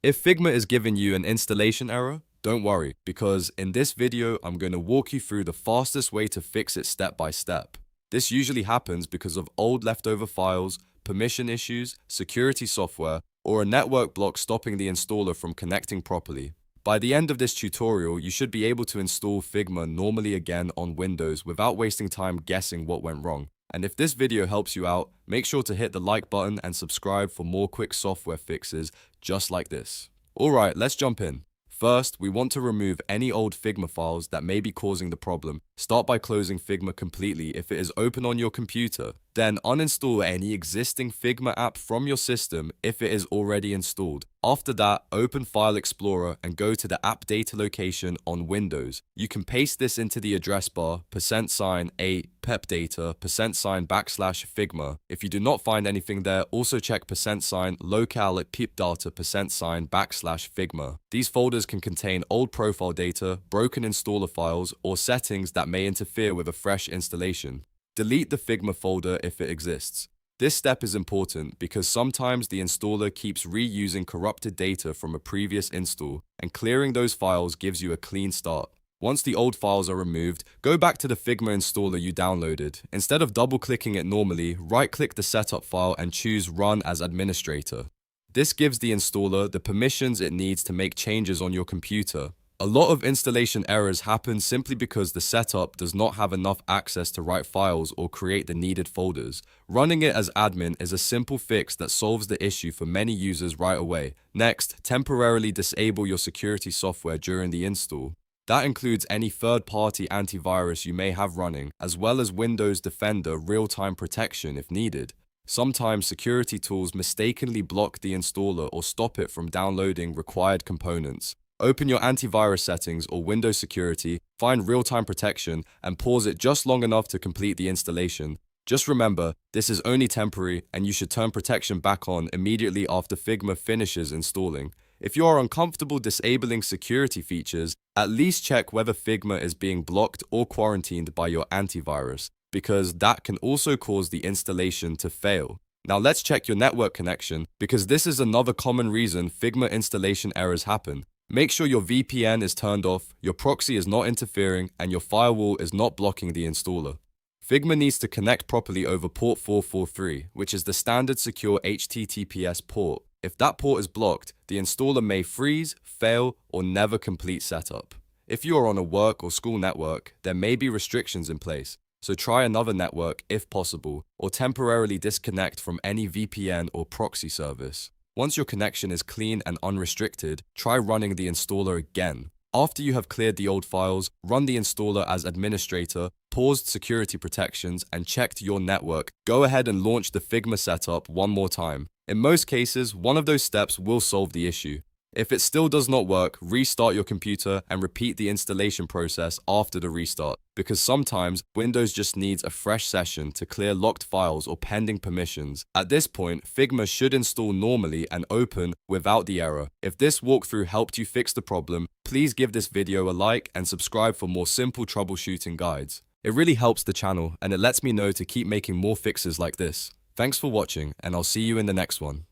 If Figma is giving you an installation error, don't worry, because in this video, I'm going to walk you through the fastest way to fix it step by step. This usually happens because of old leftover files, permission issues, security software, or a network block stopping the installer from connecting properly. By the end of this tutorial, you should be able to install Figma normally again on Windows without wasting time guessing what went wrong. And if this video helps you out, make sure to hit the like button and subscribe for more quick software fixes just like this. Alright, let's jump in. First, we want to remove any old Figma files that may be causing the problem. Start by closing Figma completely if it is open on your computer. Then uninstall any existing Figma app from your system if it is already installed. After that, open File Explorer and go to the app data location on Windows. You can paste this into the address bar, $8 pepdata, $Figma. If you do not find anything there, also check $locale at pipdata, $Figma. These folders can contain old profile data, broken installer files, or settings that may interfere with a fresh installation. Delete the Figma folder if it exists. This step is important because sometimes the installer keeps reusing corrupted data from a previous install, and clearing those files gives you a clean start. Once the old files are removed, go back to the Figma installer you downloaded. Instead of double-clicking it normally, right-click the setup file and choose Run as Administrator. This gives the installer the permissions it needs to make changes on your computer. A lot of installation errors happen simply because the setup does not have enough access to write files or create the needed folders. Running it as admin is a simple fix that solves the issue for many users right away. Next, temporarily disable your security software during the install. That includes any third-party antivirus you may have running, as well as Windows Defender real-time protection if needed. Sometimes security tools mistakenly block the installer or stop it from downloading required components. Open your antivirus settings or Windows security, find real-time protection, and pause it just long enough to complete the installation. Just remember, this is only temporary and you should turn protection back on immediately after Figma finishes installing. If you are uncomfortable disabling security features, at least check whether Figma is being blocked or quarantined by your antivirus, because that can also cause the installation to fail. Now let's check your network connection, because this is another common reason Figma installation errors happen. Make sure your VPN is turned off, your proxy is not interfering, and your firewall is not blocking the installer. Figma needs to connect properly over port 443, which is the standard secure HTTPS port. If that port is blocked, the installer may freeze, fail, or never complete setup. If you are on a work or school network, there may be restrictions in place, so try another network if possible, or temporarily disconnect from any VPN or proxy service. Once your connection is clean and unrestricted, try running the installer again. After you have cleared the old files, run the installer as administrator, paused security protections, and checked your network. Go ahead and launch the Figma setup one more time. In most cases, one of those steps will solve the issue. If it still does not work, restart your computer and repeat the installation process after the restart, because sometimes Windows just needs a fresh session to clear locked files or pending permissions. At this point, Figma should install normally and open without the error. If this walkthrough helped you fix the problem, please give this video a like and subscribe for more simple troubleshooting guides. It really helps the channel and it lets me know to keep making more fixes like this. Thanks for watching, and I'll see you in the next one.